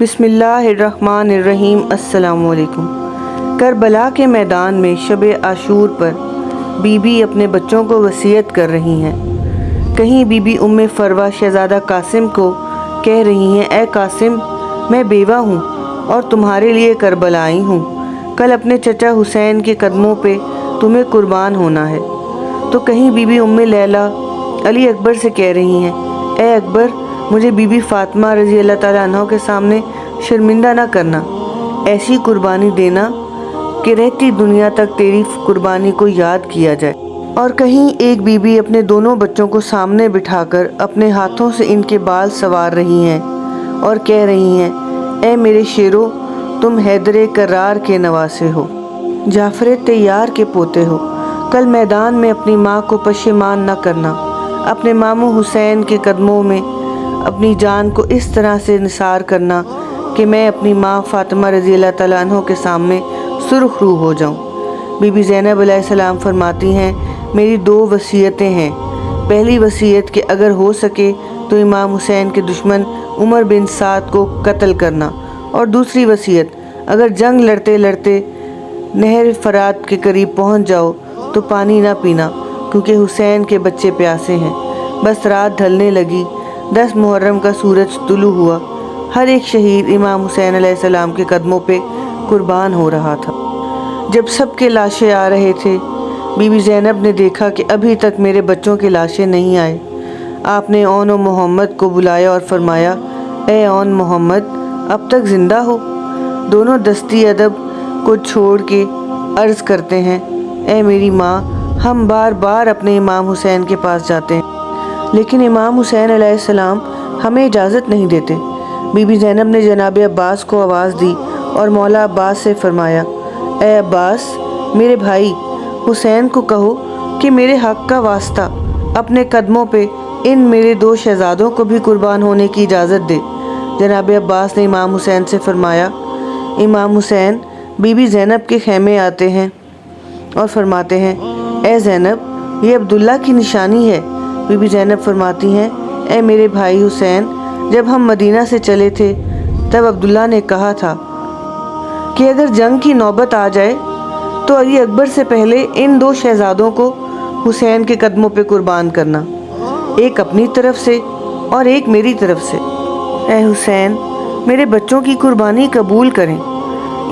بسم اللہ الرحمن الرحیم۔ السلام علیکم۔ کربلا کے میدان میں شب عاشور پر بی بی اپنے بچوں کو وصیت کر رہی ہیں۔ کہیں بی بی ام فروہ شہزادہ قاسم کو کہہ رہی ہیں، اے قاسم، میں بیوہ ہوں اور تمہارے لیے کربلا آئی ہوں۔ کل اپنے چچا حسین کے قدموں پہ تمہیں قربان ہونا ہے۔ تو کہیں بی بی ام لیلہ علی اکبر سے کہہ رہی ہیں، اے اکبر، مجھے بی بی فاطمہ رضی اللہ تعالیٰ عنہ کے سامنے شرمندہ نہ کرنا، ایسی قربانی دینا کہ رہتی دنیا تک تیری قربانی کو یاد کیا جائے۔ اور کہیں ایک بی بی اپنے دونوں بچوں کو سامنے بٹھا کر اپنے ہاتھوں سے ان کے بال سنوار رہی ہیں اور کہہ رہی ہیں، اے میرے شیرو، تم حیدر کرار کے نواسے ہو، جعفر طیار کے پوتے ہو۔ کل میدان میں اپنی ماں کو پشیمان نہ کرنا، اپنے ماموں حسین کے قدموں میں اپنی جان کو اس طرح سے نثار کرنا کہ میں اپنی ماں فاطمہ رضی اللہ تعالیٰ عنہ کے سامنے سرخ رو ہو جاؤں۔ بی بی زینب علیہ السلام فرماتی ہیں، میری 2 وصیتیں ہیں۔ پہلی وصیت کہ اگر ہو سکے تو امام حسین کے دشمن عمر بن سعد کو قتل کرنا، اور دوسری وصیت اگر جنگ لڑتے لڑتے نہر فرات کے قریب پہنچ جاؤ تو پانی نہ پینا، کیونکہ حسین کے بچے پیاسے ہیں۔ بس رات ڈھلنے لگی، 10 محرم کا سورج طلوع ہوا، ہر ایک شہید امام حسین علیہ السلام کے قدموں پہ قربان ہو رہا تھا۔ جب سب کے لاشیں آ رہے تھے، بی بی زینب نے دیکھا کہ ابھی تک میرے بچوں کی لاشیں نہیں آئے۔ آپ نے اون و محمد کو بلایا اور فرمایا، اے اون محمد، اب تک زندہ ہو؟ دونوں دستی ادب کو چھوڑ کے عرض کرتے ہیں، اے میری ماں، ہم بار بار اپنے امام حسین کے پاس جاتے ہیں، لیکن امام حسین علیہ السلام ہمیں اجازت نہیں دیتے۔ بی بی زینب نے جناب عباس کو آواز دی اور مولا عباس سے فرمایا، اے عباس، میرے بھائی، حسین کو کہو کہ میرے حق کا واسطہ اپنے قدموں پہ ان میرے 2 شہزادوں کو بھی قربان ہونے کی اجازت دے۔ جناب عباس نے امام حسین سے فرمایا۔ امام حسین بی بی زینب کے خیمے آتے ہیں اور فرماتے ہیں، اے زینب، یہ عبداللہ کی نشانی ہے۔ بی بی زینب فرماتی ہیں، اے میرے بھائی حسین، جب ہم مدینہ سے چلے تھے تب عبداللہ نے کہا تھا کہ اگر جنگ کی نوبت آ جائے تو علی اکبر سے پہلے ان 2 شہزادوں کو حسین کے قدموں پہ قربان کرنا، ایک اپنی طرف سے اور ایک میری طرف سے۔ اے حسین، میرے بچوں کی قربانی قبول کریں۔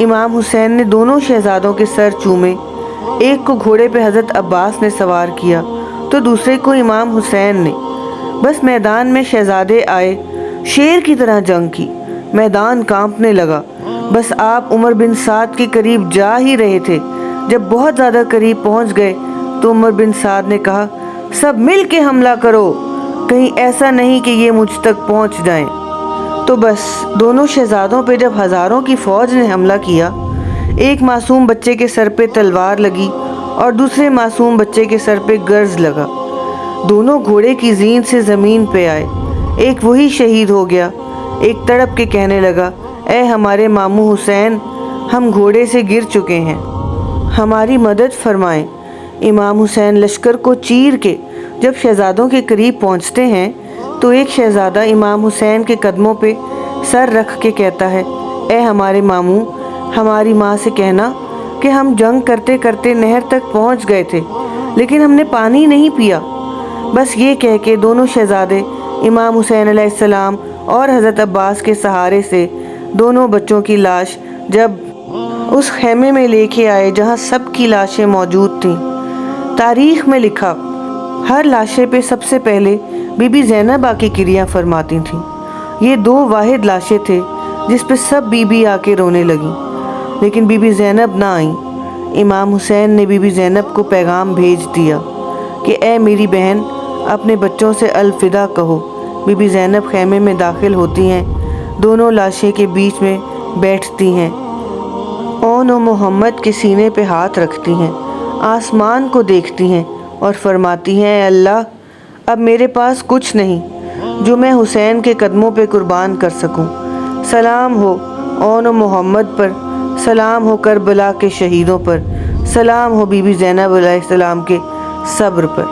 امام حسین نے دونوں شہزادوں کے سر چومے، ایک کو گھوڑے پہ حضرت عباس نے سوار کیا تو دوسرے کو امام حسین نے۔ بس میدان میں شہزادے آئے، شیر کی طرح جنگ کی، میدان کانپنے لگا۔ بس آپ عمر بن سعد کے قریب جا ہی رہے تھے، جب بہت زیادہ قریب پہنچ گئے تو عمر بن سعد نے کہا، سب مل کے حملہ کرو، کہیں ایسا نہیں کہ یہ مجھ تک پہنچ جائیں۔ تو بس دونوں شہزادوں پہ جب ہزاروں کی فوج نے حملہ کیا، ایک معصوم بچے کے سر پہ تلوار لگی اور دوسرے معصوم بچے کے سر پہ گرز لگا۔ دونوں گھوڑے کی زین سے زمین پہ آئے، ایک وہی شہید ہو گیا، ایک تڑپ کے کہنے لگا، اے ہمارے ماموں حسین، ہم گھوڑے سے گر چکے ہیں، ہماری مدد فرمائیں۔ امام حسین لشکر کو چیر کے جب شہزادوں کے قریب پہنچتے ہیں تو ایک شہزادہ امام حسین کے قدموں پہ سر رکھ کے کہتا ہے، اے ہمارے ماموں، ہماری ماں سے کہنا کہ ہم جنگ کرتے کرتے نہر تک پہنچ گئے تھے لیکن ہم نے پانی نہیں پیا۔ بس یہ کہہ کے دونوں شہزادے امام حسین علیہ السلام اور حضرت عباس کے سہارے سے دونوں بچوں کی لاش جب اس خیمے میں لے کے آئے جہاں سب کی لاشیں موجود تھیں۔ تاریخ میں لکھا، ہر لاشے پہ سب سے پہلے بی بی زینب آ کے کریا فرماتی تھیں۔ یہ 2 واحد لاشیں تھے جس پہ سب بی بی آ کے رونے لگیں، لیکن بی بی زینب نہ آئیں۔ امام حسین نے بی بی زینب کو پیغام بھیج دیا کہ اے میری بہن، اپنے بچوں سے الوداع کہو۔ بی بی زینب خیمے میں داخل ہوتی ہیں، دونوں لاشیں کے بیچ میں بیٹھتی ہیں، اون و محمد کے سینے پہ ہاتھ رکھتی ہیں، آسمان کو دیکھتی ہیں اور فرماتی ہیں، اے اللہ، اب میرے پاس کچھ نہیں جو میں حسین کے قدموں پہ قربان کر سکوں۔ سلام ہو اون و محمد پر، سلام ہو کربلا کے شہیدوں پر، سلام ہو بی بی زینب علیہ السلام کے صبر پر۔